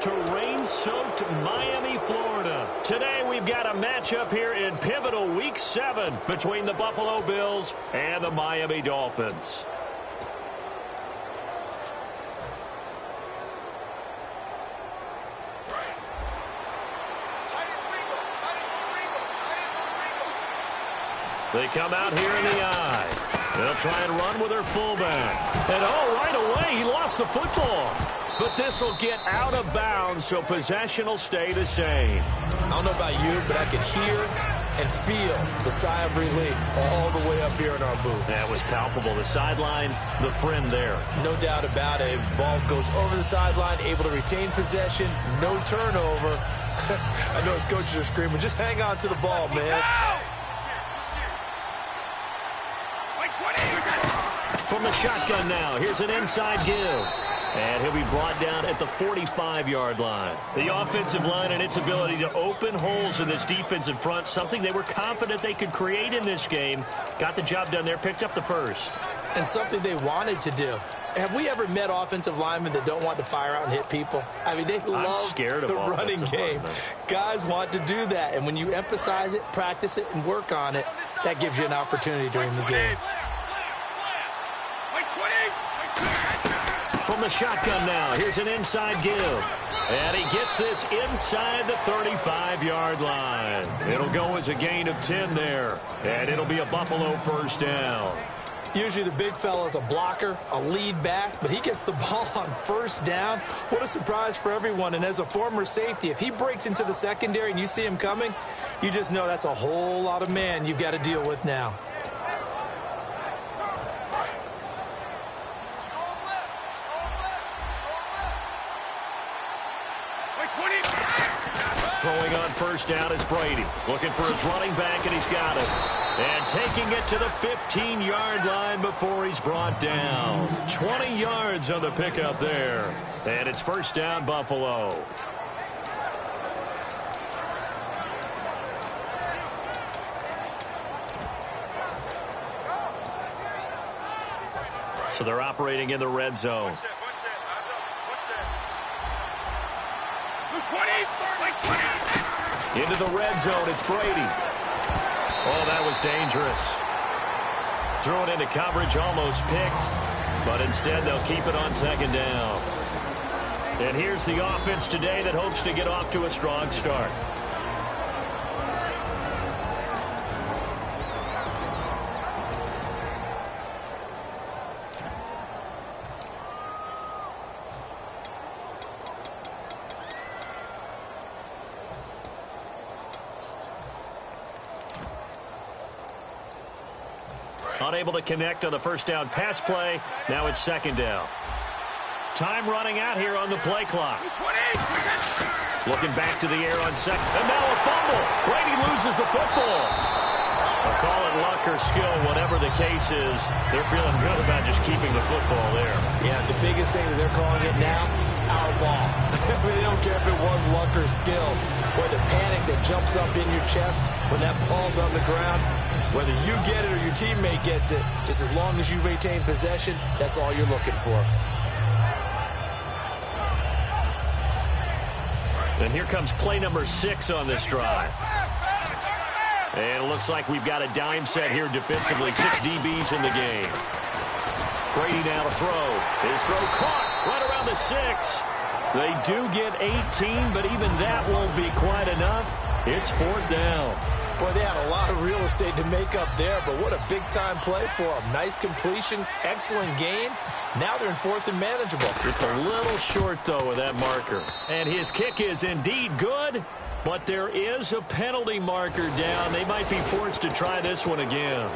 To rain-soaked Miami, Florida. Today we've got a matchup here in pivotal Week 7 between the Buffalo Bills and the Miami Dolphins. They come out here in the eye. They'll try and run with their fullback. And right away he lost the football. But this will get out of bounds, so possession will stay the same. I don't know about you, but I could hear and feel the sigh of relief all the way up here in our booth. That was palpable. The sideline, the friend there. No doubt about it. Ball goes over the sideline, able to retain possession, no turnover. I know his coaches are screaming, just hang on to the ball, man. From the shotgun now, here's an inside give. And he'll be brought down at the 45-yard line. The offensive line and its ability to open holes in this defensive front, something they were confident they could create in this game. Got the job done there, picked up the first. And something they wanted to do. Have we ever met offensive linemen that don't want to fire out and hit people? I mean, they love the running game. Guys want to do that. And when you emphasize it, practice it, and work on it, that gives you an opportunity during the game. From the shotgun now, here's an inside give. And he gets this inside the 35-yard line. It'll go as a gain of 10 there. And it'll be a Buffalo first down. Usually the big fella's a blocker, a lead back, but he gets the ball on first down. What a surprise for everyone. And as a former safety, if he breaks into the secondary and you see him coming, you just know that's a whole lot of man you've got to deal with now. Throwing on first down is Brady. Looking for his running back, and he's got it. And taking it to the 15-yard line before he's brought down. 20 yards on the pickup there. And it's first down, Buffalo. So they're operating in the red zone. Into the red zone, it's Brady. Oh, that was dangerous. Threw it into coverage, almost picked. But instead, they'll keep it on second down. And here's the offense today that hopes to get off to a strong start. Unable to connect on the first down pass play. Now it's second down. Time running out here on the play clock. Looking back to the air on second. And now a fumble. Brady loses the football. I'll call it luck or skill, whatever the case is. They're feeling good about just keeping the football there. Yeah, the biggest thing that they're calling it now, our ball. They don't care if it was luck or skill. Or the panic that jumps up in your chest when that ball's on the ground. Whether you get it or your teammate gets it, just as long as you retain possession, that's all you're looking for. And here comes play number 6 on this drive. And it looks like we've got a dime set here defensively. 6 DBs in the game. Brady now to throw. His throw caught right around the 6. They do get 18, but even that won't be quite enough. It's fourth down. Boy, they had a lot of real estate to make up there, but what a big-time play for them. Nice completion, excellent game. Now they're in fourth and manageable. Just a little short, though, with that marker. And his kick is indeed good, but there is a penalty marker down. They might be forced to try this one again.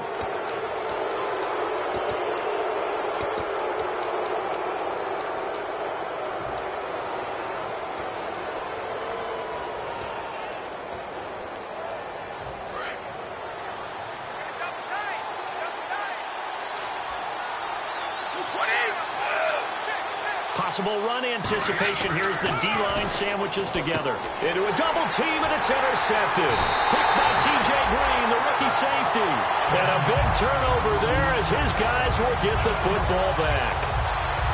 Possible run anticipation here as the D-line sandwiches together. Into a double team, and it's intercepted. Picked by T.J. Green, the rookie safety. And a big turnover there as his guys will get the football back.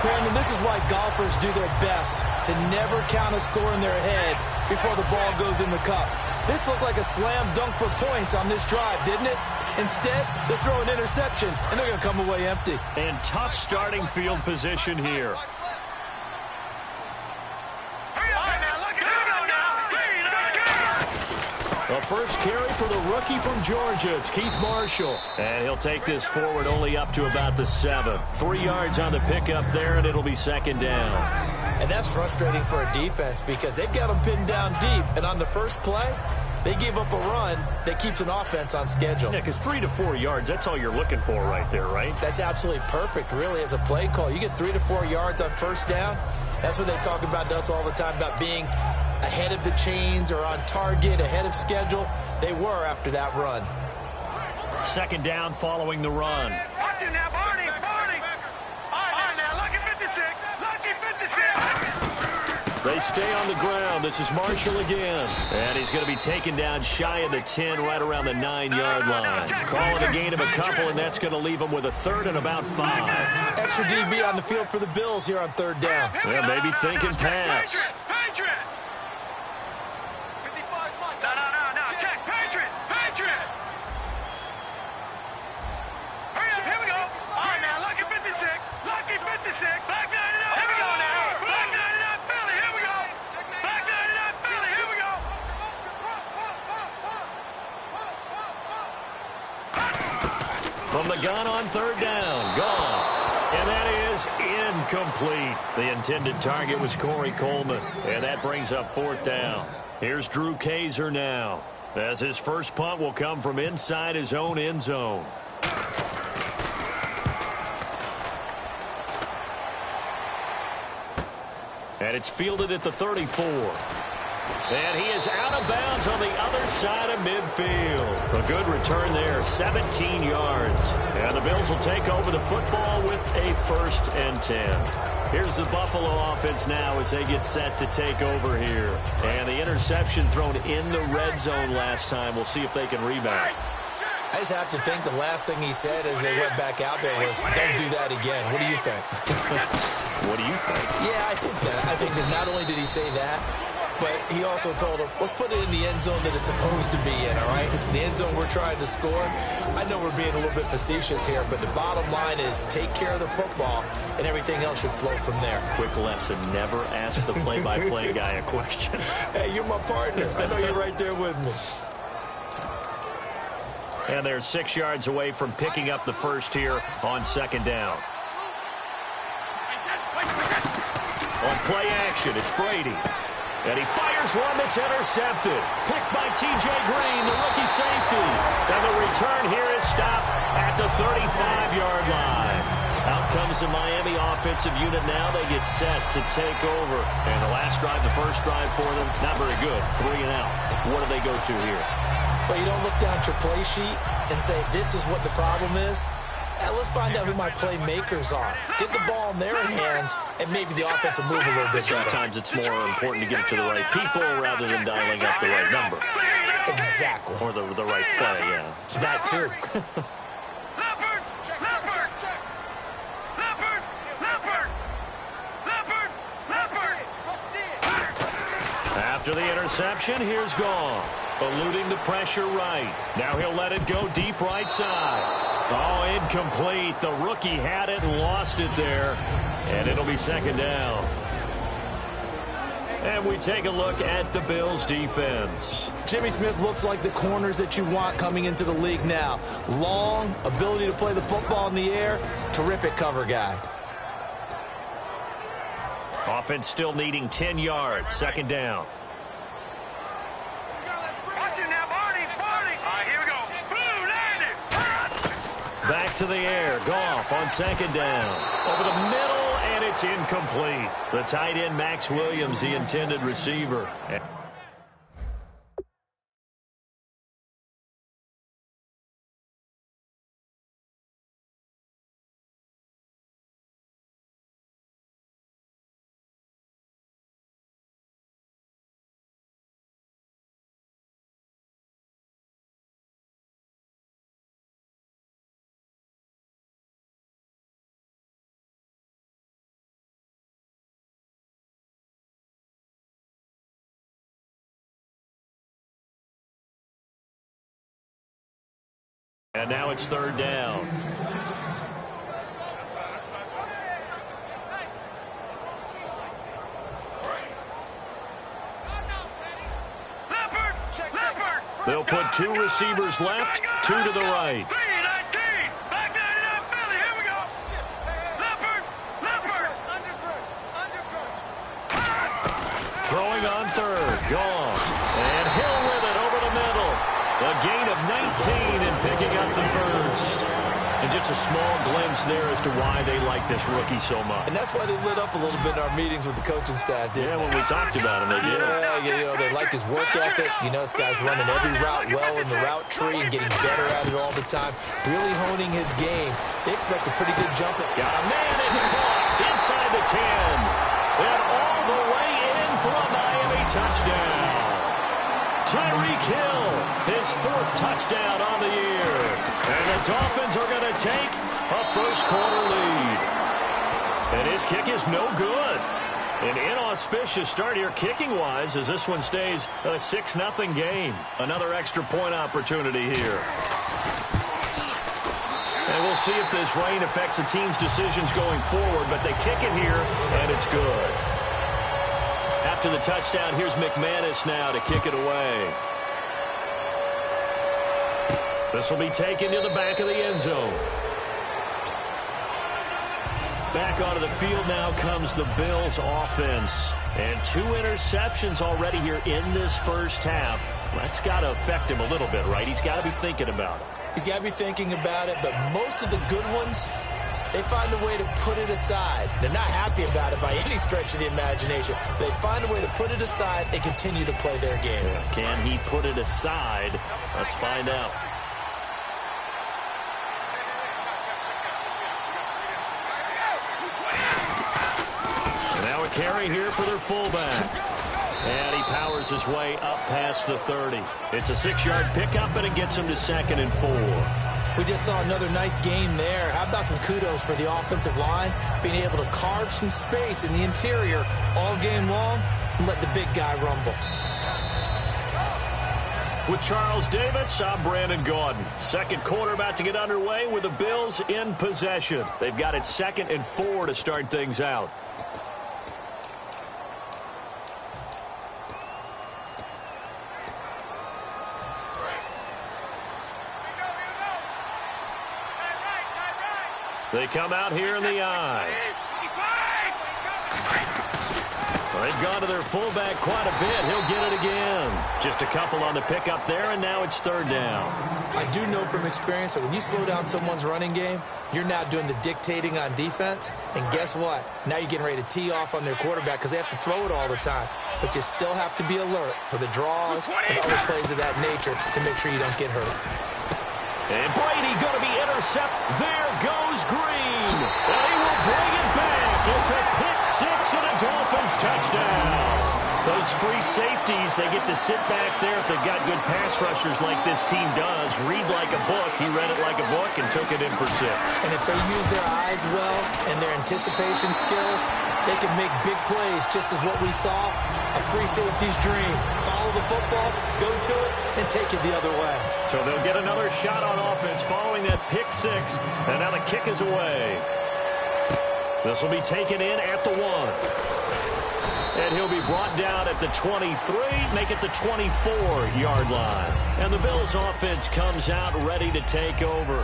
Brandon, this is why golfers do their best to never count a score in their head before the ball goes in the cup. This looked like a slam dunk for points on this drive, didn't it? Instead, they throw an interception, and they're going to come away empty. And tough starting field position here. The first carry for the rookie from Georgia. It's Keith Marshall. And he'll take this forward only up to about the 7. 3 yards on the pickup there, and it'll be second down. And that's frustrating for a defense because they've got them pinned down deep. And on the first play, they give up a run that keeps an offense on schedule. Yeah, because 3 to 4 yards, that's all you're looking for right there, right? That's absolutely perfect, really, as a play call. You get 3 to 4 yards on first down. That's what they talk about to us all the time, about being ahead of the chains or on target, ahead of schedule. They were after that run. Second down following the run. Watch it now, Barney. All right, now, lucky 56. They stay on the ground. This is Marshall again. And he's going to be taken down shy of the 10, right around the 9-yard line. Calling a gain of a couple, and that's going to leave him with a third and about 5. Extra DB on the field for the Bills here on third down. Yeah, maybe thinking pass. Patriot. No. Check. Patriot. Hurry up. Here we go. All right, now, lucky 56. Black 99. Here we go now. Black 99 Philly. Here we go. Black 99 Philly. Here we go. From the gun on third down. Gone. And that is incomplete. The intended target was Corey Coleman. And that brings up fourth down. Here's Drew Kaiser now, as his first punt will come from inside his own end zone. And it's fielded at the 34. And he is out of bounds on the other side of midfield. A good return there, 17 yards. And the Bills will take over the football with a 1st and 10. Here's the Buffalo offense now as they get set to take over here. And the interception thrown in the red zone last time. We'll see if they can rebound. I just have to think the last thing he said as they went back out there was, don't do that again. What do you think? What do you think? Yeah, I think that. I think that not only did he say that, but he also told him, let's put it in the end zone that it's supposed to be in, all right? The end zone we're trying to score. I know we're being a little bit facetious here, but the bottom line is take care of the football, and everything else should flow from there. Quick lesson, never ask the play-by-play guy a question. Hey, you're my partner. I know you're right there with me. And they're 6 yards away from picking up the first here on second down. On play action, it's Brady. And he fires one that's intercepted. Picked by T.J. Green, the rookie safety. And the return here is stopped at the 35-yard line. Out comes the Miami offensive unit now. They get set to take over. And the last drive, the first drive for them, not very good. 3 and out. What do they go to here? Well, you don't look down at your play sheet and say, this is what the problem is. Let's find out who my playmakers are. Get the ball in their hands, and maybe the offense will move a little bit better. Sometimes it's more important to get it to the right people rather than dialing up the right number. Exactly. Or the right play, yeah. That too. After the interception, here's Goff. Eluding the pressure right. Now he'll let it go deep right side. Oh, incomplete. The rookie had it and lost it there. And it'll be second down. And we take a look at the Bills' defense. Jimmy Smith looks like the corners that you want coming into the league now. Long, ability to play the football in the air, terrific cover guy. Offense still needing 10 yards. Second down. Back to the air. Goff on second down. Over the middle, and it's incomplete. The tight end, Max Williams, the intended receiver. And now it's third down. They'll put two receivers left, two to the right. Throwing on third, gone. And Hill with it over the middle. A gain of 19 and picking up the first. And just a small glimpse there as to why they like this rookie so much. And that's why they lit up a little bit in our meetings with the coaching staff, didn't they? When we talked about him, they did. Yeah, they like his work ethic. This guy's running every route well in the route tree and getting better at it all the time. Really honing his game. They expect a pretty good jump. Got a man, it's caught inside the 10. And all the way in for a Miami touchdown. Tyreek Hill, his fourth touchdown on the year. And the Dolphins are going to take a first-quarter lead. And his kick is no good. An inauspicious start here kicking-wise as this one stays a 6-0 game. Another extra point opportunity here. And we'll see if this rain affects the team's decisions going forward, but they kick it here, and it's good. After the touchdown, here's McManus now to kick it away. This will be taken to the back of the end zone. Back onto the field now comes the Bills offense. And 2 interceptions already here in this first half. That's got to affect him a little bit, right? He's got to be thinking about it. He's got to be thinking about it, but most of the good ones, they find a way to put it aside. They're not happy about it by any stretch of the imagination. They find a way to put it aside and continue to play their game. Can he put it aside? Let's find out. And now a carry here for their fullback. And he powers his way up past the 30. It's a 6-yard pickup, and it gets him to 2nd and 4. We just saw another nice game there. How about some kudos for the offensive line, being able to carve some space in the interior all game long and let the big guy rumble. With Charles Davis, I'm Brandon Gaudin. Second quarter about to get underway with the Bills in possession. They've got it 2nd and 4 to start things out. They come out here in the eye. Well, they've gone to their fullback quite a bit. He'll get it again. Just a couple on the pickup there, and now it's 3rd down. I do know from experience that when you slow down someone's running game, you're now doing the dictating on defense. And guess what? Now you're getting ready to tee off on their quarterback because they have to throw it all the time. But you still have to be alert for the draws and other plays of that nature to make sure you don't get hurt. And Brady going to be intercepted. There goes Green. And he will bring it back. It's a pick-6 and a Dolphins touchdown. Those free safeties, they get to sit back there if they've got good pass rushers like this team does. Read like a book. He read it like a book and took it in for 6. And if they use their eyes well and their anticipation skills, they can make big plays, just as what we saw. A free safety's dream. Follow the football, go to it, and take it the other way. So they'll get another shot on offense following that pick-6, and now the kick is away. This will be taken in at the 1. And he'll be brought down at the 23, make it the 24-yard line. And the Bills offense comes out ready to take over.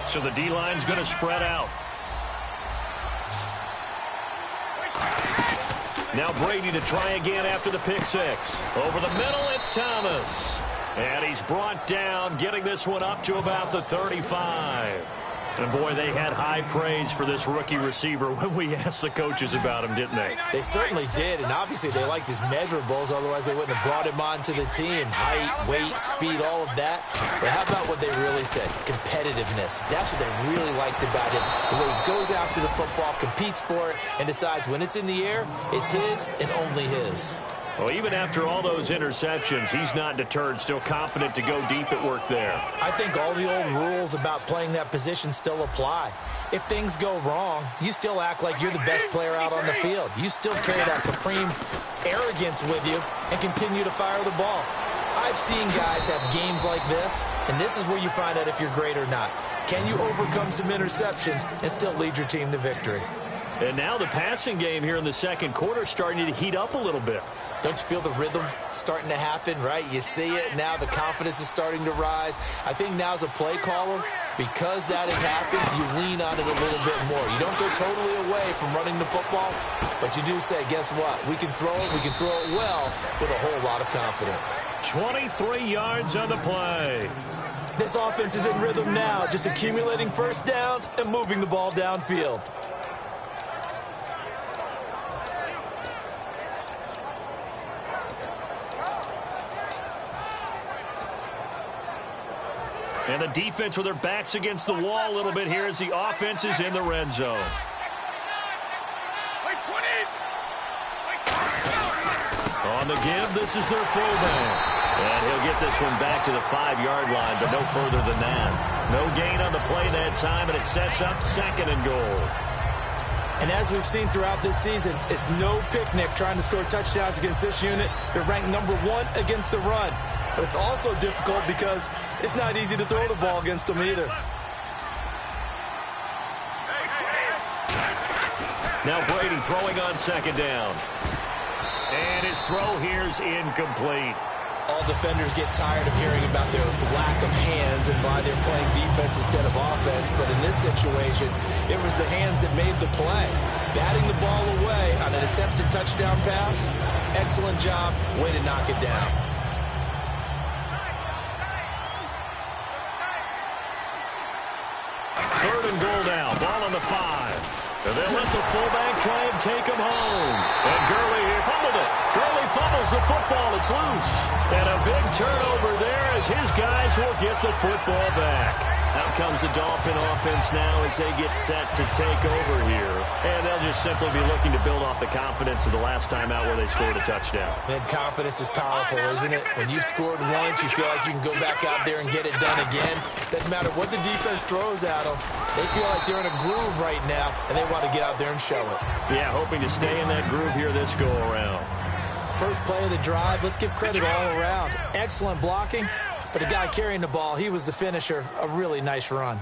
So the D-line's going to spread out. Now Brady to try again after the pick-6. Over the middle, it's Thomas. And he's brought down, getting this one up to about the 35. And, boy, they had high praise for this rookie receiver when we asked the coaches about him, didn't they? They certainly did, and obviously they liked his measurables, otherwise they wouldn't have brought him onto the team. Height, weight, speed, all of that. But how about what they really said? Competitiveness. That's what they really liked about him. The way he goes after the football, competes for it, and decides when it's in the air, it's his and only his. Well, even after all those interceptions, he's not deterred, still confident to go deep at work there. I think all the old rules about playing that position still apply. If things go wrong, you still act like you're the best player out on the field. You still carry that supreme arrogance with you and continue to fire the ball. I've seen guys have games like this, and this is where you find out if you're great or not. Can you overcome some interceptions and still lead your team to victory? And now the passing game here in the second quarter starting to heat up a little bit. Don't you feel the rhythm starting to happen, right? You see it. Now the confidence is starting to rise. I think now as a play caller, because that has happened, you lean on it a little bit more. You don't go totally away from running the football, but you do say, guess what? We can throw it. We can throw it well with a whole lot of confidence. 23 yards on the play. This offense is in rhythm now, just accumulating first downs and moving the ball downfield. And the defense with their backs against the wall a little bit here as the offense is in the red zone. On the give, this is their fullback. And he'll get this one back to the 5-yard line, but no further than that. No gain on the play that time, and it sets up 2nd and goal. And as we've seen throughout this season, it's no picnic trying to score touchdowns against this unit. They're ranked number 1 against the run. But it's also difficult because it's not easy to throw the ball against them either. Now Brady throwing on 2nd down. And his throw here's incomplete. All defenders get tired of hearing about their lack of hands and why they're playing defense instead of offense. But in this situation, it was the hands that made the play. Batting the ball away on an attempted touchdown pass. Excellent job. Way to knock it down. Third and goal now. Ball on the 5. And they'll let the fullback try and take him home. And Gurley fumbled it. Gurley fumbles the football. It's loose. And a big turnover there as his guys will get the football back. Out comes the Dolphin offense now as they get set to take over here. And they'll just simply be looking to build off the confidence of the last time out where they scored a touchdown. And confidence is powerful, isn't it? When you've scored once, you feel like you can go back out there and get it done again. Doesn't matter what the defense throws at them. They feel like they're in a groove right now, and they want to get out there and show it. Yeah, hoping to stay in that groove here this go-around. First play of the drive, let's give credit all around. Excellent blocking, but the guy carrying the ball, he was the finisher. A really nice run.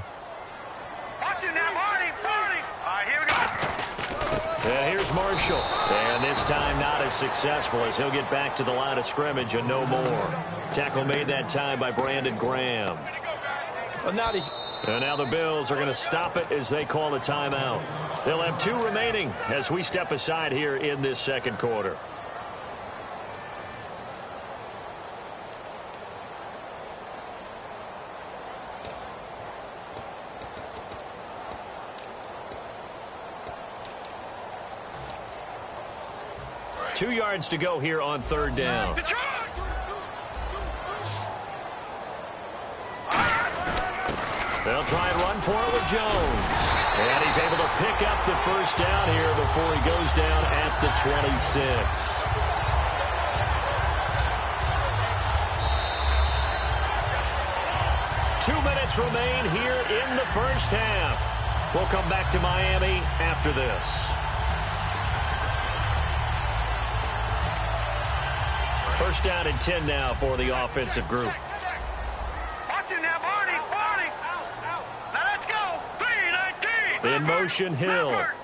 Watch it now, Marty. All right, here we go. And here's Marshall. And this time not as successful as he'll get back to the line of scrimmage and no more. Tackle made that time by Brandon Graham. Well, not a... And now the Bills are going to stop it as they call a timeout. They'll have 2 remaining as we step aside here in this second quarter. Two yards to go here on 3rd down. They'll try and run for it with Jones. And he's able to pick up the first down here before he goes down at the 26. Two minutes remain here in the first half. We'll come back to Miami after this. First down and 10 now for the offensive group. Watch it now, Marty. Now let's go. 3-19. In motion, Hill. Leopard.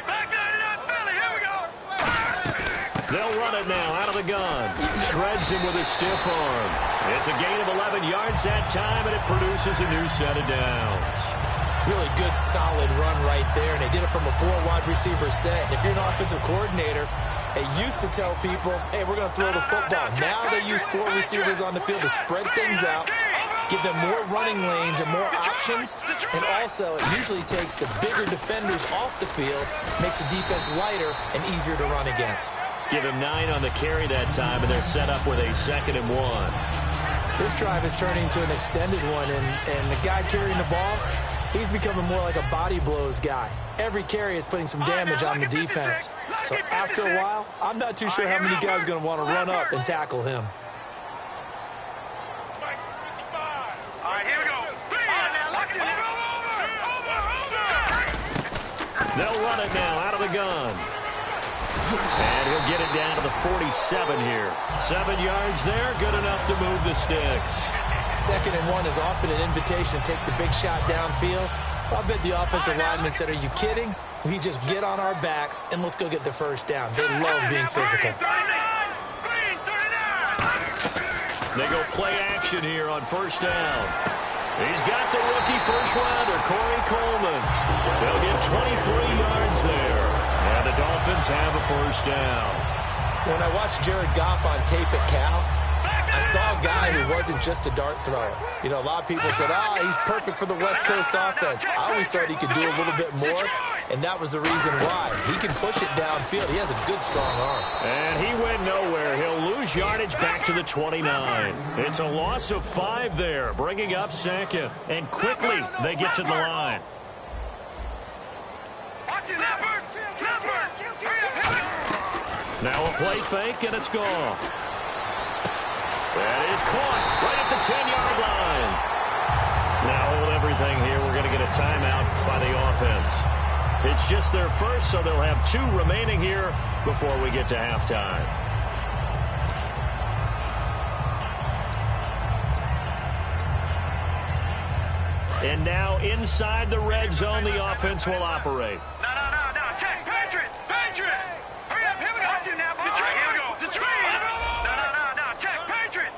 Back 99, Philly. Here we go. They'll run it now out of the gun. Shreds him with a stiff arm. It's a gain of 11 yards that time, and it produces a new set of downs. Really good, solid run right there, and they did it from a 4-wide receiver set. And if you're an offensive coordinator, they used to tell people, hey, we're going to throw the football. Now they use 4 receivers on the field to spread things out, give them more running lanes and more options, and also it usually takes the bigger defenders off the field, makes the defense lighter and easier to run against. Give him 9 on the carry that time, and they're set up with a 2nd and 1. This drive is turning into an extended one, and the guy carrying the ball, he's becoming more like a body blows guy. Every carry is putting some damage on the defense. So after a while, I'm not too sure how many guys are going to want to run up and tackle him. All right, here we go. They'll run it now out of the gun. And he'll get it down to the 47 here. 7 yards there, good enough to move the sticks. 2nd and 1 is often an invitation to take the big shot downfield. I bet the offensive lineman said, are you kidding? We just get on our backs and let's go get the first down. They love being physical. They go play action here on 1st down. He's got the rookie first-rounder, Corey Coleman. They'll get 23 yards there. And the Dolphins have a 1st down. When I watched Jared Goff on tape at Cal, I saw a guy who wasn't just a dart thrower. You know, a lot of people said, he's perfect for the West Coast offense. I always thought he could do a little bit more, and that was the reason why. He can push it downfield. He has a good, strong arm. And he went nowhere. He'll lose yardage back to the 29. It's a loss of 5 there, bringing up 2nd. And quickly, they get to the line. Now a play fake, and it's gone. That is caught right at the 10-yard line. Now hold everything here. We're going to get a timeout by the offense. It's just their first, so they'll have 2 remaining here before we get to halftime. And now inside the red zone, the offense will operate. No. Check. Patriot. Hurry up. Here we go. Watch it now. Detroit. Here we go. Detroit. No. Check. Patriot.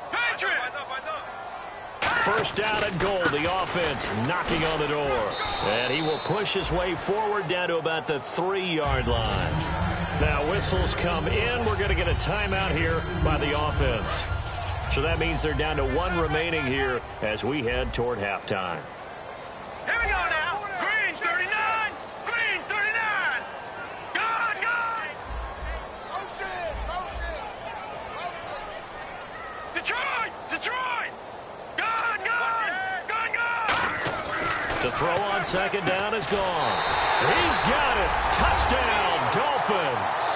1st down and goal. The offense knocking on the door. And he will push his way forward down to about the 3-yard line. Now whistles come in. We're going to get a timeout here by the offense. So that means they're down to 1 remaining here as we head toward halftime. Here we go now. Green 39. Green 39. Gone. Detroit. Gone. To throw on 2nd down is gone. He's got it. Touchdown, Dolphins.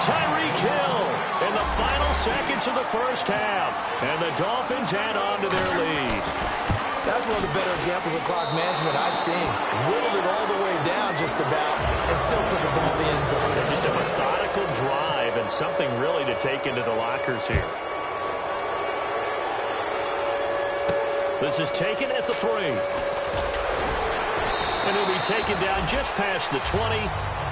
Tyreek Hill in the final seconds of the 1st half. And the Dolphins add on to their lead. That's one of the better examples of clock management I've seen. Whittled it all the way down just about and still put the ball in the end zone. Just a methodical drive and something really to take into the lockers here. This is taken at the 3. And he'll be taken down just past the 20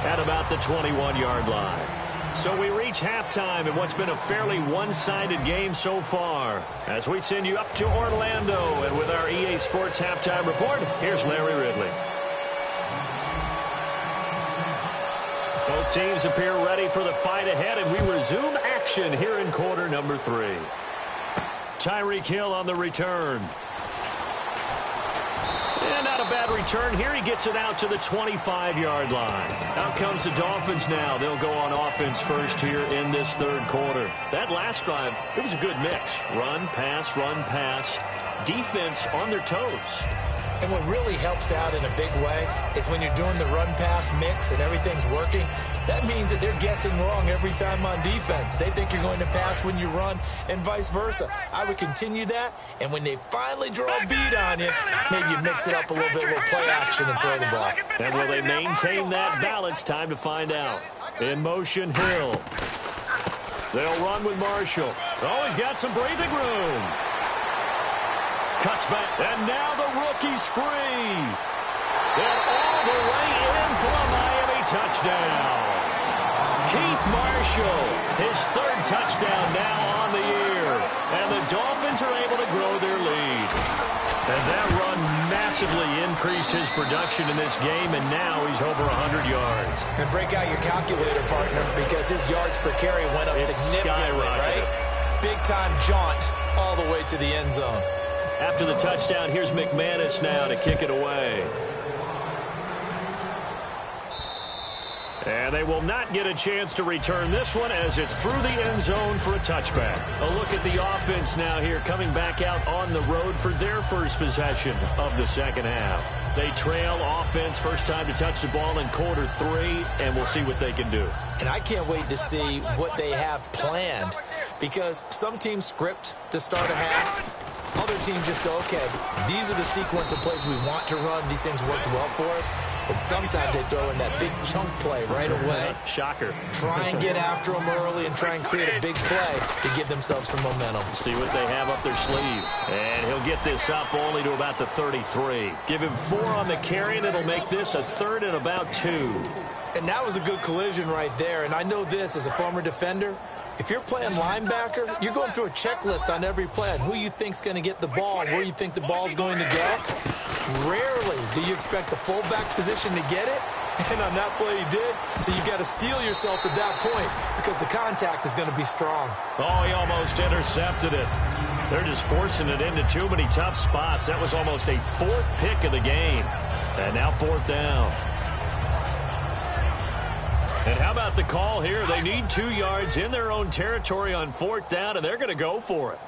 at about the 21-yard line. So we reach halftime in what's been a fairly one-sided game so far. As we send you up to Orlando, and with our EA Sports Halftime Report, here's Larry Ridley. Both teams appear ready for the fight ahead, and we resume action here in quarter number 3. Tyreek Hill on the return. And not a bad return here. He gets it out to the 25-yard line. Out comes the Dolphins now. They'll go on offense first here in this 3rd quarter. That last drive, it was a good mix. Run, pass, defense on their toes. And what really helps out in a big way is when you're doing the run-pass mix and everything's working, that means that they're guessing wrong every time on defense. They think you're going to pass when you run and vice versa. I would continue that, and when they finally draw a beat on you, maybe you mix it up a little bit, a little play action and throw the ball. And will they maintain that balance? Time to find out. In motion, Hill. They'll run with Marshall. Oh, he's got some breathing room. Cuts back, and now the rookie's free. And all the way in for a Miami touchdown. Keith Marshall, his 3rd touchdown now on the year. And the Dolphins are able to grow their lead. And that run massively increased his production in this game, and now he's over 100 yards. And break out your calculator, partner, because his yards per carry went up significantly, right? Big-time jaunt all the way to the end zone. After the touchdown, here's McManus now to kick it away. And they will not get a chance to return this one as it's through the end zone for a touchback. A look at the offense now here coming back out on the road for their first possession of the 2nd half. They trail offense, first time to touch the ball in quarter 3, and we'll see what they can do. And I can't wait to see what they have planned, because some teams script to start a half, Other teams just go, okay, these are the sequence of plays we want to run. These things worked well for us. And sometimes they throw in that big chunk play right away. Shocker. Try and get after them early and try and create a big play to give themselves some momentum. See what they have up their sleeve. And he'll get this up only to about the 33. Give him 4 on the carry, and it'll make this a 3rd and about 2. And that was a good collision right there. And I know this as a former defender. If you're playing linebacker, you're going through a checklist on every play on who you think's going to get the ball and where you think the ball's going to go. Rarely do you expect the fullback position to get it. And on that play he did. So you got to steel yourself at that point because the contact is going to be strong. Oh, he almost intercepted it. They're just forcing it into too many tough spots. That was almost a 4th pick of the game. And now 4th down. And how about the call here? They need 2 yards in their own territory on 4th down, and they're going to go for it.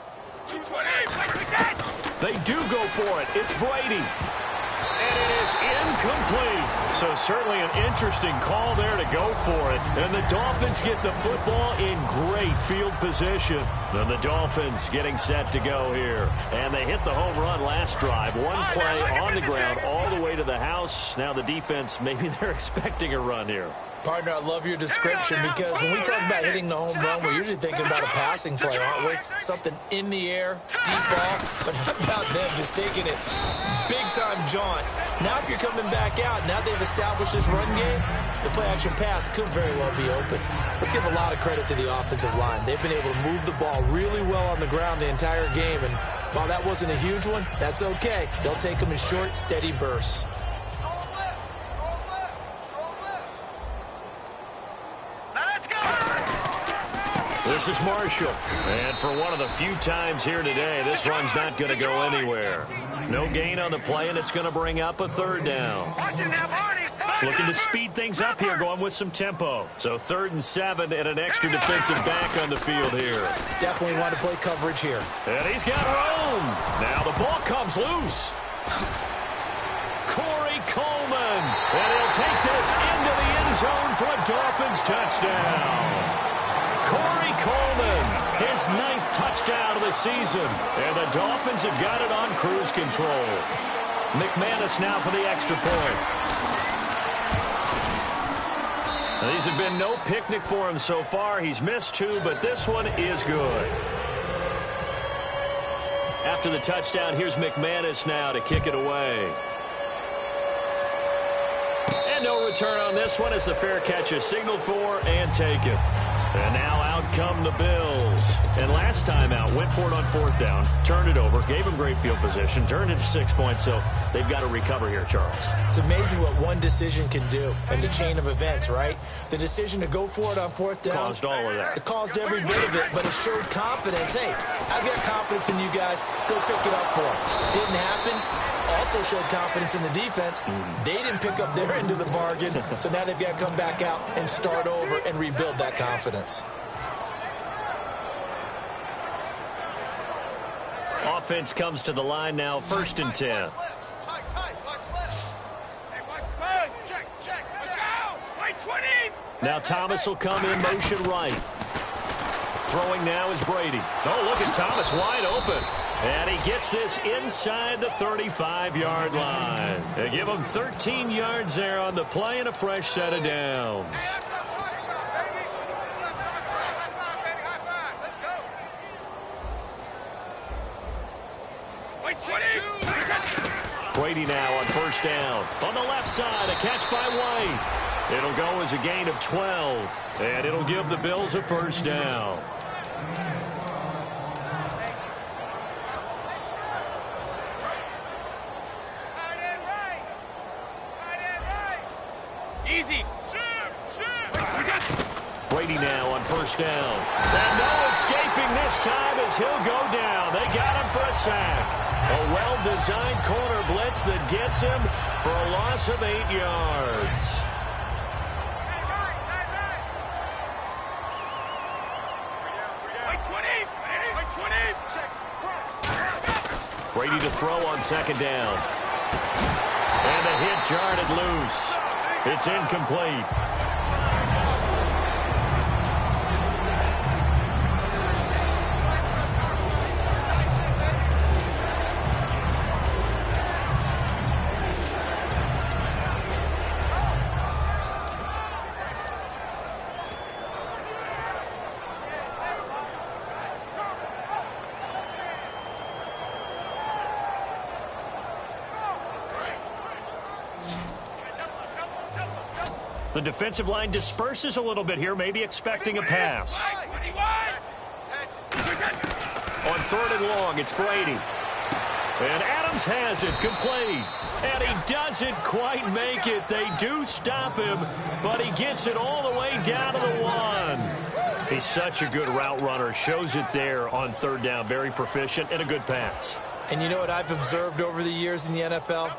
They do go for it. It's Brady. And it is incomplete. So certainly an interesting call there to go for it. And the Dolphins get the football in great field position. And the Dolphins getting set to go here. And they hit the home run last drive. 1 play on the ground all the way to the house. Now the defense, maybe they're expecting a run here. Partner, I love your description because when we talk about hitting the home run, we're usually thinking about a passing play, aren't we? Something in the air, deep ball. But how about them just taking it big-time jaunt? Now if you're coming back out, now they've established this run game, the play-action pass could very well be open. Let's give a lot of credit to the offensive line. They've been able to move the ball really well on the ground the entire game. And while that wasn't a huge one, that's okay. They'll take them in short, steady bursts. This is Marshall. And for one of the few times here today, this run's not going to go anywhere. No gain on the play, and it's going to bring up a 3rd down. Looking to speed things up here, going with some tempo. So 3rd and 7 and an extra defensive back on the field here. Definitely want to play coverage here. And he's got room. Now the ball comes loose. Corey Coleman. And he'll take this into the end zone for a Dolphins touchdown. Corey Coleman, his 9th touchdown of the season. And the Dolphins have got it on cruise control. McManus now for the extra point. Now, these have been no picnic for him so far. He's missed 2, but this one is good. After the touchdown, here's McManus now to kick it away. And no return on this one as the fair catch is signaled for and taken. And now out come the Bills. And last time out, went for it on 4th down, turned it over, gave them great field position, turned it to 6 points, so they've got to recover here, Charles. It's amazing what one decision can do in the chain of events, right? The decision to go for it on 4th down. Caused all of that. It caused every bit of it, but it showed confidence. Hey, I've got confidence in you guys. Go pick it up for them. Didn't happen. Also showed confidence in the defense. They didn't pick up their end of the bargain, so now they've got to come back out and start over and rebuild that confidence. Offense comes to the line now, 1st and 10. Now Thomas will come in motion right. Throwing now is Brady. Oh, look at Thomas wide open. And he gets this inside the 35-yard line. They give him 13 yards there on the play and a fresh set of downs. Brady now on 1st down. On the left side, a catch by White. It'll go as a gain of 12. And it'll give the Bills a 1st down. Easy. Brady now on 1st down. And no escaping this time as he'll go down. They got him for a sack. A well-designed corner blitz that gets him for a loss of 8 yards. Brady to throw on 2nd down. And the hit jarred it loose. It's incomplete. The defensive line disperses a little bit here, maybe expecting a pass. On 3rd and long, it's Brady. And Adams has it, complete. And he doesn't quite make it. They do stop him, but he gets it all the way down to the 1. He's such a good route runner. Shows it there on 3rd down. Very proficient and a good pass. And you know what I've observed over the years in the NFL?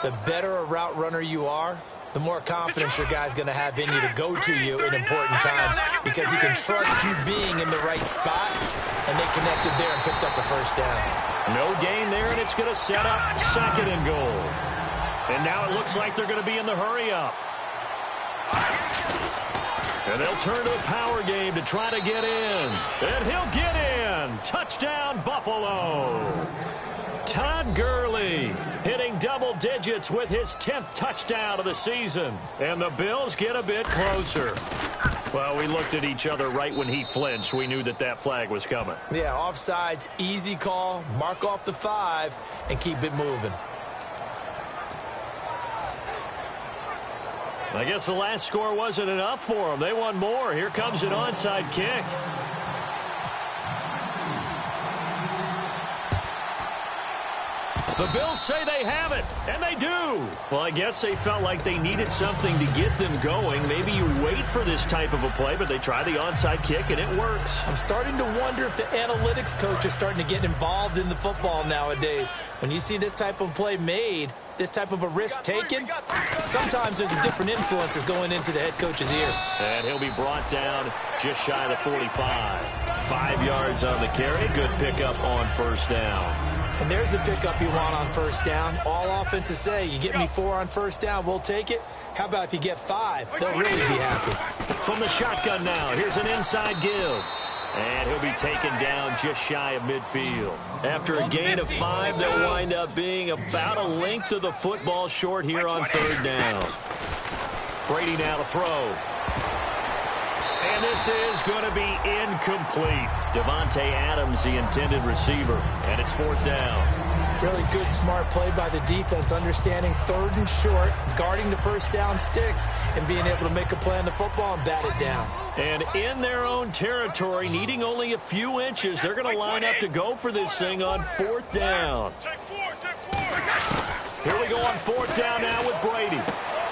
The better a route runner you are, the more confidence your guy's going to have in you to go to you in important times because he can trust you being in the right spot, and they connected there and picked up a 1st down. No gain there, and it's going to set up 2nd and goal. And now it looks like they're going to be in the hurry-up. And they'll turn to a power game to try to get in. And he'll get in. Touchdown, Buffalo. Todd Gurley hitting double digits with his 10th touchdown of the season. And the Bills get a bit closer. Well, we looked at each other right when he flinched. We knew that that flag was coming. Yeah, offsides, easy call. Mark off the 5 and keep it moving. I guess the last score wasn't enough for them. They want more. Here comes an onside kick. The Bills say they have it, and they do. Well, I guess they felt like they needed something to get them going. Maybe you wait for this type of a play, but they try the onside kick, and it works. I'm starting to wonder if the analytics coach is starting to get involved in the football nowadays. When you see this type of play made, this type of a risk taken, sometimes there's a different influences going into the head coach's ear. And he'll be brought down just shy of the 45. 5 yards on the carry. Good pickup on 1st down. And there's the pickup you want on 1st down. All offenses say, you get me 4 on 1st down, we'll take it. How about if you get 5? They'll really be happy. From the shotgun now, here's an inside give. And he'll be taken down just shy of midfield. After a gain of 5, they'll wind up being about a length of the football short here on 3rd down. Brady now to throw. And this is going to be incomplete. Devontae Adams, the intended receiver. And it's 4th down. Really good, smart play by the defense, understanding 3rd and short, guarding the 1st down sticks, and being able to make a play on the football and bat it down. And in their own territory, needing only a few inches, they're going to line up to go for this thing on 4th down. Here we go on 4th down now with Brady.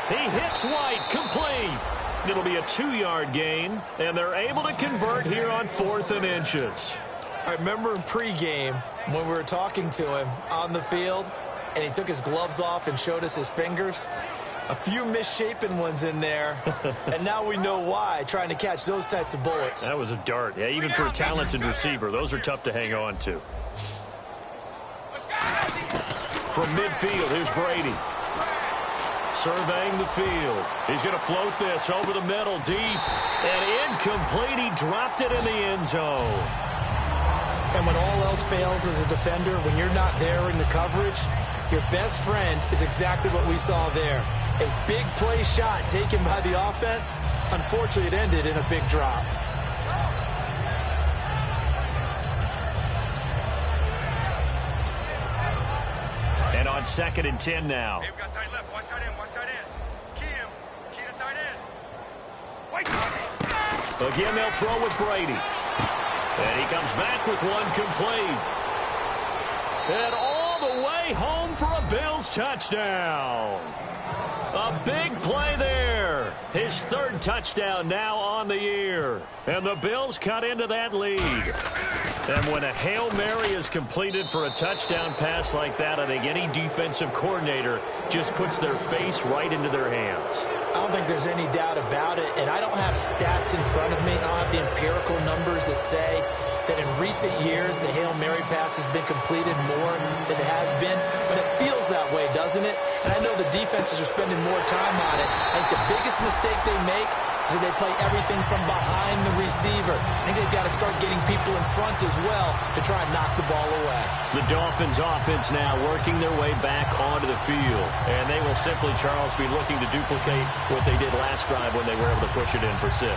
He hits White, complete. It'll be a 2-yard gain, and they're able to convert here on 4th and inches. I remember in pregame when we were talking to him on the field, and he took his gloves off and showed us his fingers. A few misshapen ones in there, and now we know why, trying to catch those types of bullets. That was a dart. Yeah, even for a talented receiver, those are tough to hang on to. From midfield, here's Brady. Surveying the field. He's going to float this over the middle, deep, and incomplete. He dropped it in the end zone. And when all else fails as a defender, when you're not there in the coverage, your best friend is exactly what we saw there. A big play shot taken by the offense. Unfortunately, it ended in a big drop. And on 2nd and 10 now. Hey, we've got tight left. Watch tight end. Watch tight end. Key him. Key the tight end. Wait. Again, they'll throw with Brady. And he comes back with one complete. And all the way home for a Bills touchdown. A big play there. His 3rd touchdown now on the year. And the Bills cut into that lead. And when a Hail Mary is completed for a touchdown pass like that, I think any defensive coordinator just puts their face right into their hands. I don't think there's any doubt about it, and I don't have stats in front of me. I don't have the empirical numbers that say that in recent years the Hail Mary pass has been completed more than it has been, but it feels that way, doesn't it? And I know the defenses are spending more time on it. I think the biggest mistake they make is that they play everything from behind the receiver. I think they've got to start getting people in front as well to try and knock the ball away. The Dolphins offense now working their way back onto the field. And they will simply, Charles, be looking to duplicate what they did last drive when they were able to push it in for 6.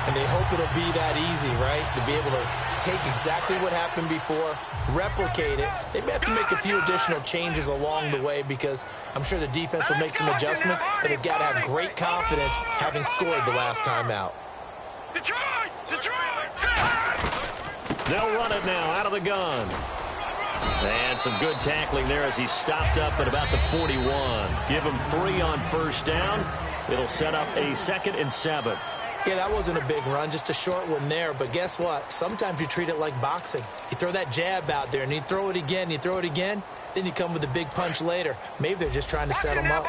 And they hope it'll be that easy, right? To be able to take exactly what happened before, replicate it. They may have to make a few additional changes along the way because I'm sure the defense will make some adjustments, but they've got to have great confidence having scored the last time out. Detroit! They'll run it now out of the gun. And some good tackling there as he stopped up at about the 41. Give him 3 on first down. It'll set up a 2nd and 7. Yeah, that wasn't a big run, just a short one there. But guess what? Sometimes you treat it like boxing. You throw that jab out there, and you throw it again, then you come with a big punch later. Maybe they're just trying to set him up.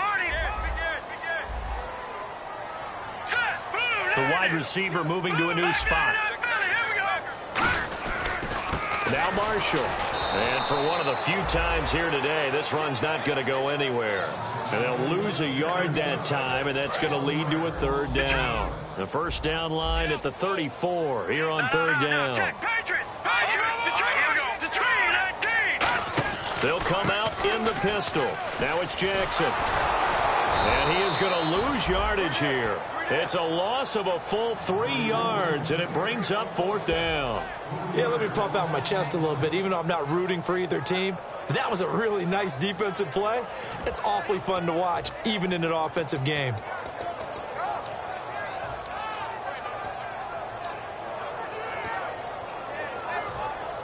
The wide receiver moving to a new spot. Now Marshall. And for one of the few times here today, this run's not going to go anywhere. And they'll lose a yard that time, and that's going to lead to a 3rd down. The first down line at the 34 here on 3rd down. They'll come out in the pistol. Now it's Jackson. And he is going to lose yardage here. It's a loss of a full 3 yards, and it brings up 4th down. Yeah, let me pump out my chest a little bit, even though I'm not rooting for either team. That was a really nice defensive play. It's awfully fun to watch, even in an offensive game.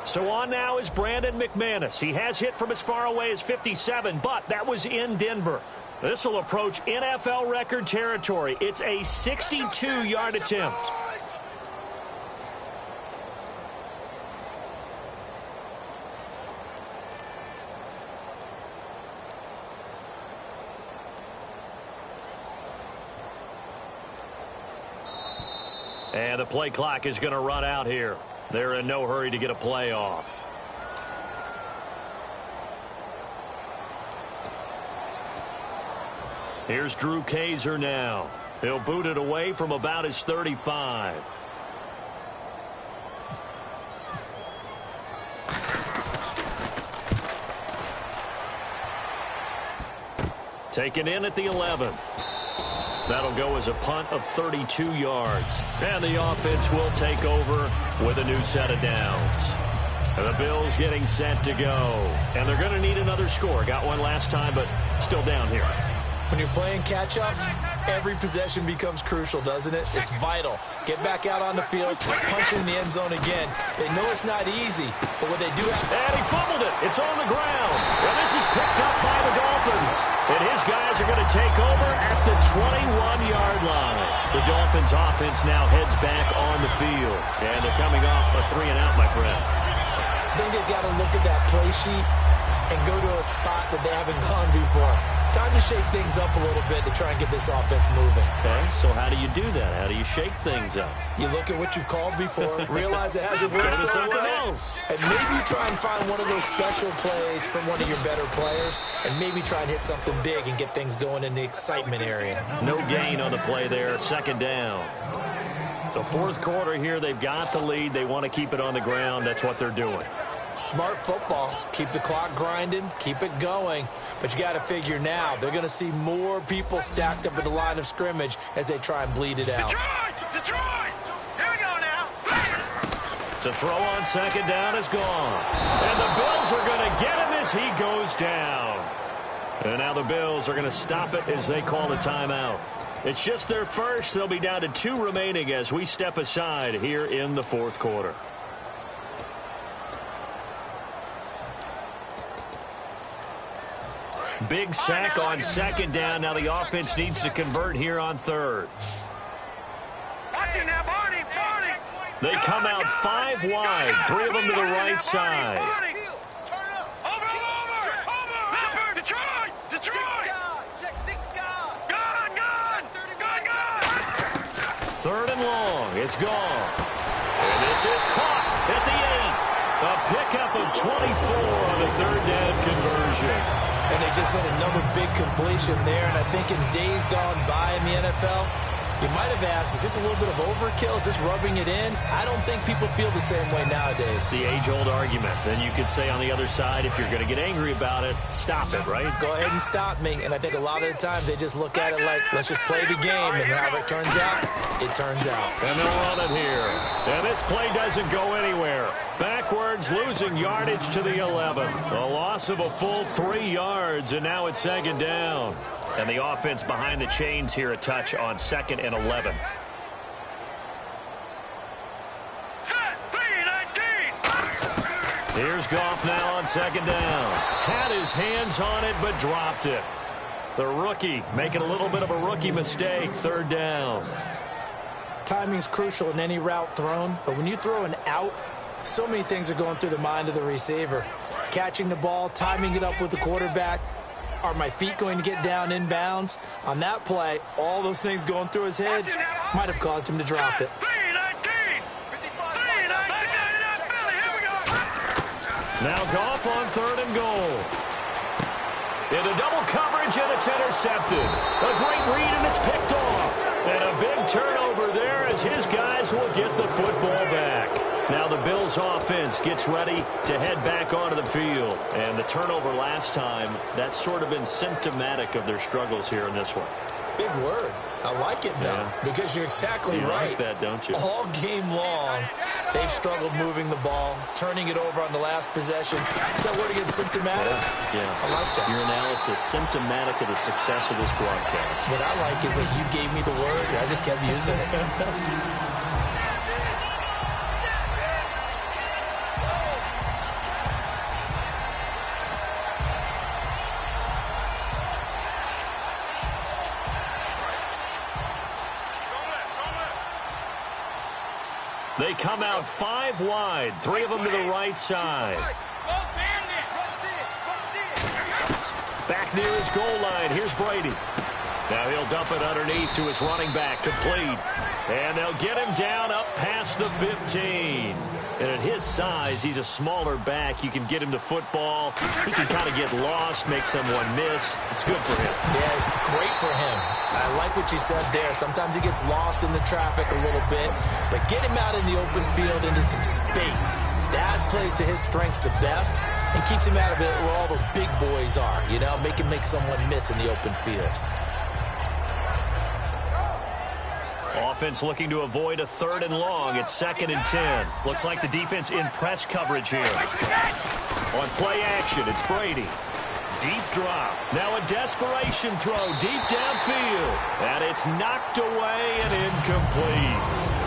So on now is Brandon McManus. He has hit from as far away as 57, but that was in Denver. This will approach NFL record territory. It's a 62-yard attempt. And the play clock is going to run out here. They're in no hurry to get a play off. Here's Drew Kaiser now. He'll boot it away from about his 35. Taken in at the 11. That'll go as a punt of 32 yards. And the offense will take over with a new set of downs. And the Bills getting set to go. And they're going to need another score. Got one last time, but still down here. When you're playing catch-up, every possession becomes crucial, doesn't it? It's vital. Get back out on the field, punch in the end zone again. They know it's not easy, but what they do have... And he fumbled it. It's on the ground. And this is picked up by the Dolphins. And his guys are going to take over at the 21-yard line. The Dolphins offense now heads back on the field. And they're coming off a 3-and-out, my friend. I think they've got to look at that play sheet and go to a spot that they haven't gone before. Time to shake things up a little bit to try and get this offense moving. Okay, so how do you do that? How do you shake things up? You look at what you've called before, realize it hasn't worked so well, and maybe try and find one of those special plays from one of your better players, and maybe try and hit something big and get things going in the excitement area. No gain on the play there, 2nd down. The 4th quarter here, they've got the lead. They want to keep it on the ground. That's what they're doing. Smart football. Keep the clock grinding. Keep it going. But you got to figure now, they're going to see more people stacked up at the line of scrimmage as they try and bleed it out. Detroit! Here we go now. To throw on 2nd down is gone. And the Bills are going to get him as he goes down. And now the Bills are going to stop it as they call the timeout. It's just their first. They'll be down to 2 remaining as we step aside here in the 4th quarter. Big sack on 2nd down. Now the offense needs to convert here on 3rd. Watch it now, Barney. They come out 5 wide, 3 of them to the right side. Over. Detroit. Gun. 3rd and long. It's gone. And this is caught at the 8. A pickup of 24 on the 3rd down conversion. And they just had another big completion there. And I think in days gone by in the NFL, You might have asked, is this a little bit of overkill? Is this rubbing it in? I don't think people feel the same way nowadays. The age-old argument. Then you could say on the other side, if you're going to get angry about it, stop it, right? Go ahead and stop me. And I think a lot of the times they just look at it like, let's just play the game. And however it turns out, it turns out. And they'll run it here. And this play doesn't go anywhere. Backwards, losing yardage to the 11. A loss of a full 3 yards, and now it's 2nd down. And the offense behind the chains here a touch on 2nd and 11. Here's Goff now on 2nd down. Had his hands on it, but dropped it. The rookie making a little bit of a rookie mistake, 3rd down. Timing's crucial in any route thrown, but when you throw an out, so many things are going through the mind of the receiver. Catching the ball, timing it up with the quarterback. Are my feet going to get down inbounds? On that play, all those things going through his head might have caused him to drop it. Now Goff on 3rd and goal. Into double coverage, and it's intercepted. A great read, and it's picked off. And a big turnover there as his guys will get the football back. Now the Bills offense gets ready to head back onto the field. And the turnover last time, that's sort of been symptomatic of their struggles here in this one. Big word. I like it, though, because you're exactly right. You like that, don't you? All game long, they've struggled moving the ball, turning it over on the last possession. So word again, symptomatic? Yeah. I like that. Your analysis, symptomatic of the success of this broadcast. What I like is that you gave me the word, and I just kept using it. They come out 5 wide, 3 of them to the right side. Back near his goal line, here's Brady. Now he'll dump it underneath to his running back, complete. And they'll get him down up past the 15. And at his size, he's a smaller back. You can get him to football. He can kind of get lost, make someone miss. It's good for him. Yeah, it's great for him. I like what you said there. Sometimes he gets lost in the traffic a little bit, but get him out in the open field into some space. That plays to his strengths the best and keeps him out of it where all the big boys are, you know, make someone miss in the open field. Offense looking to avoid a 3rd and long. It's 2nd and 10. Looks like the defense in press coverage here. On play action, it's Brady. Deep drop. Now a desperation throw deep downfield. And it's knocked away and incomplete.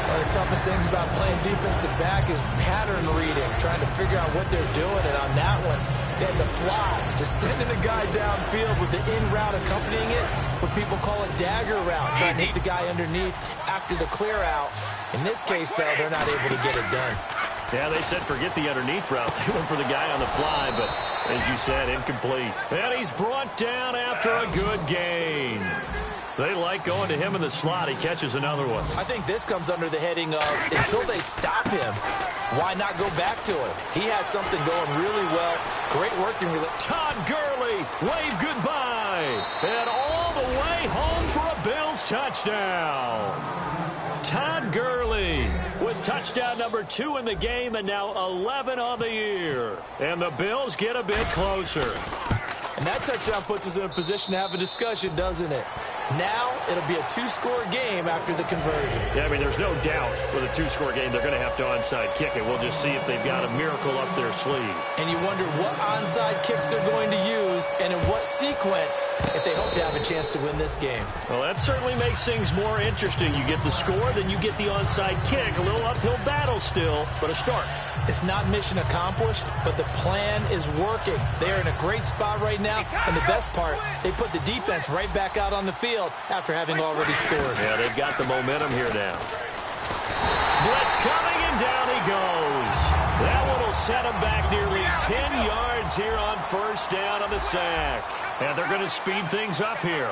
One of the toughest things about playing defensive back is pattern reading, trying to figure out what they're doing. And on that one, they had to fly, just sending a guy downfield with the in route accompanying it, what people call a dagger route, trying to hit the guy underneath after the clear out. In this case, though, they're not able to get it done. Yeah, they said forget the underneath route. They went for the guy on the fly, but as you said, incomplete. And he's brought down after a good gain. They like going to him in the slot. He catches another one. I think this comes under the heading of until they stop him, why not go back to him? He has something going really well. Great work. Todd Gurley, wave goodbye. And all the way home for a Bills touchdown. Todd Gurley with touchdown number 2 in the game and now 11 on the year. And the Bills get a bit closer. And that touchdown puts us in a position to have a discussion, doesn't it? Now it'll be a 2-score game after the conversion. Yeah, I mean, there's no doubt with a 2-score game they're going to have to onside kick it. We'll just see if they've got a miracle up their sleeve. And you wonder what onside kicks they're going to use and in what sequence if they hope to have a chance to win this game. Well, that certainly makes things more interesting. You get the score, then you get the onside kick. A little uphill battle still, but a start. It's not mission accomplished, but the plan is working. They're in a great spot right now, and the best part, they put the defense right back out on the field after having already scored. Yeah, they've got the momentum here now. Blitz coming, and down he goes. That one will set him back nearly 10 yards here on 1st down on the sack. And they're going to speed things up here.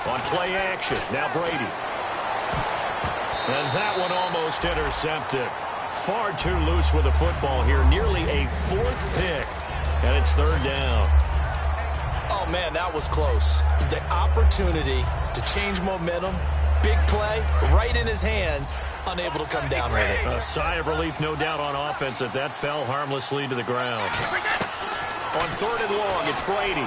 On play action, now Brady. And that one almost intercepted. Far too loose with the football here. Nearly a 4th pick. And it's 3rd down. Oh, Oh, man, that was close. The opportunity to change momentum, big play, right in his hands, unable to come down with it. A sigh of relief, no doubt, on offense that fell harmlessly to the ground. On 3rd and long, it's Brady.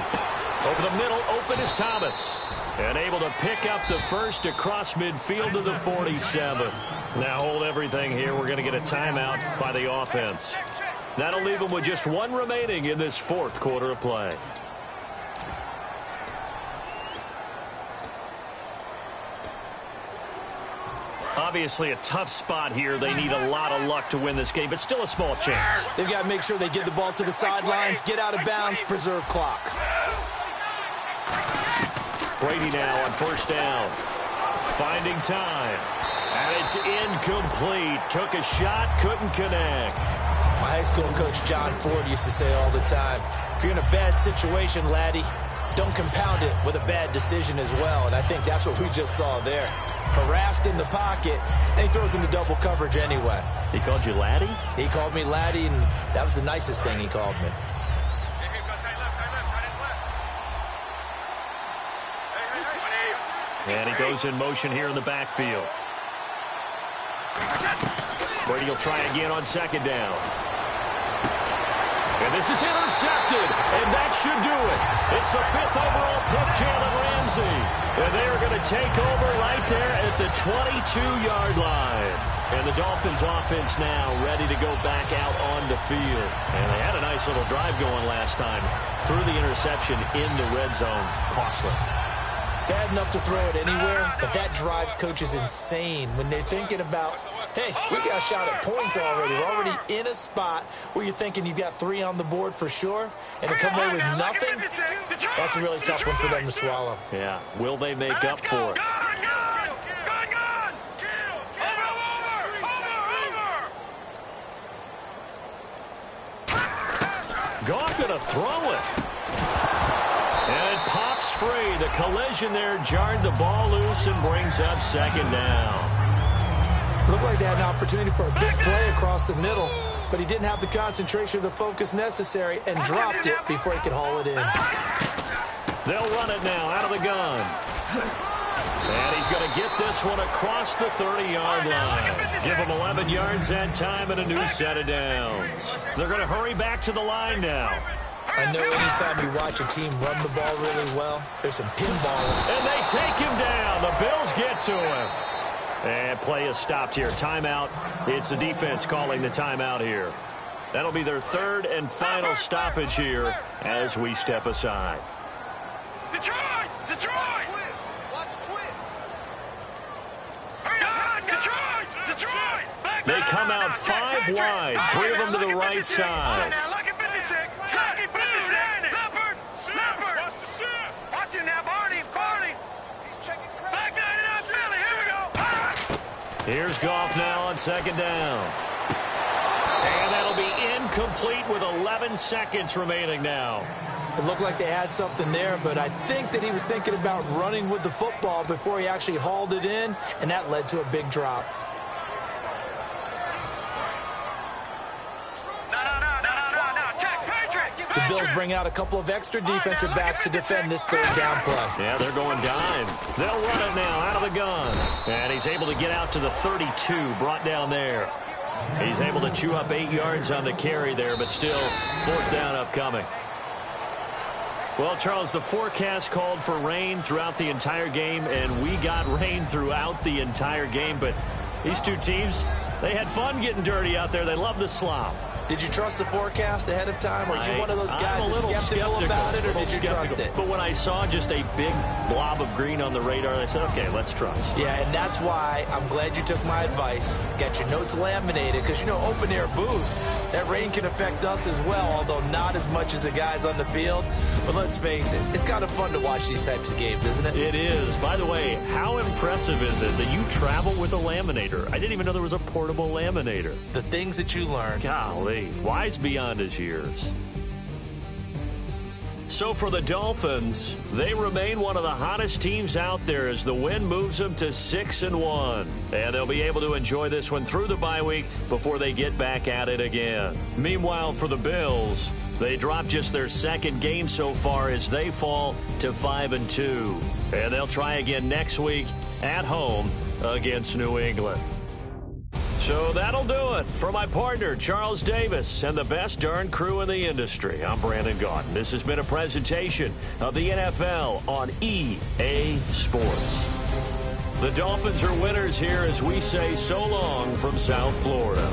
Over the middle, open is Thomas. And able to pick up the first across midfield to the 47. Now hold everything here. We're going to get a timeout by the offense. That'll leave them with just one remaining in this 4th quarter of play. Obviously a tough spot here. They need a lot of luck to win this game, but still a small chance. They've got to make sure they get the ball to the sidelines, get out of bounds, preserve clock. Brady now on 1st down. Finding time. And it's incomplete. Took a shot, couldn't connect. My high school coach, John Ford, used to say all the time, if you're in a bad situation, laddie, don't compound it with a bad decision as well. And I think that's what we just saw there. Harassed in the pocket, and he throws into double coverage anyway. He called you laddie? He called me laddie, and that was the nicest thing he called me. And he goes in motion here in the backfield. Brady will try again on 2nd down. And this is intercepted, and that should do it. It's the 5th overall pick, Jalen Ramsey. And they are going to take over right there at the 22-yard line. And the Dolphins offense now ready to go back out on the field. And they had a nice little drive going last time. Threw the interception in the red zone. Costly. Bad enough to throw it anywhere, but that drives coaches insane when they're thinking about, hey, we got a shot at points already. We're already in a spot where you're thinking you've got 3 on the board for sure, and to come away with nothing, that's a really tough one for them to swallow. Yeah, will they make up for it? Goff gonna throw it. And it pops free. The collision there jarred the ball loose and brings up 2nd down. Looked like they had an opportunity for a big play across the middle, but he didn't have the concentration or the focus necessary and dropped it before he could haul it in. They'll run it now out of the gun. And he's going to get this one across the 30-yard line. Give him 11 yards that time and a new set of downs. They're going to hurry back to the line now. I know anytime you watch a team run the ball really well, there's some pinball. And they take him down. The Bills get to him. And play is stopped here. Timeout. It's the defense calling the timeout here. That'll be their 3rd and final stoppage here as we step aside. Detroit! Detroit! Watch twit! Detroit! Detroit! They come out 5 wide. 3 of them to the right side. Here's Goff now on 2nd down. And that'll be incomplete with 11 seconds remaining now. It looked like they had something there, but I think that he was thinking about running with the football before he actually hauled it in, and that led to a big drop. The Bills bring out a couple of extra defensive backs to defend this 3rd down play. Yeah, they're going dime. They'll run it now out of the gun. And he's able to get out to the 32, brought down there. He's able to chew up 8 yards on the carry there, but still 4th down upcoming. Well, Charles, the forecast called for rain throughout the entire game, and we got rain throughout the entire game. But these two teams, they had fun getting dirty out there. They love the slop. Did you trust the forecast ahead of time? Are you one of those guys that's skeptical about it, or did you trust it? But when I saw just a big blob of green on the radar, I said, okay, let's trust. Yeah, and that's why I'm glad you took my advice. Get your notes laminated, because, you know, open-air booth, that rain can affect us as well, although not as much as the guys on the field. But let's face it, it's kind of fun to watch these types of games, isn't it? It is. By the way, how impressive is it that you travel with a laminator? I didn't even know there was a portable laminator. The things that you learn. Golly, wise beyond his years. So for the Dolphins, they remain one of the hottest teams out there as the win moves them to 6-1. And they'll be able to enjoy this one through the bye week before they get back at it again. Meanwhile, for the Bills, They dropped just their second game so far as they fall to 5-2. And they'll try again next week at home against New England. So that'll do it for my partner, Charles Davis, and the best darn crew in the industry. I'm Brandon Gaudin. This has been a presentation of the NFL on EA Sports. The Dolphins are winners here as we say so long from South Florida.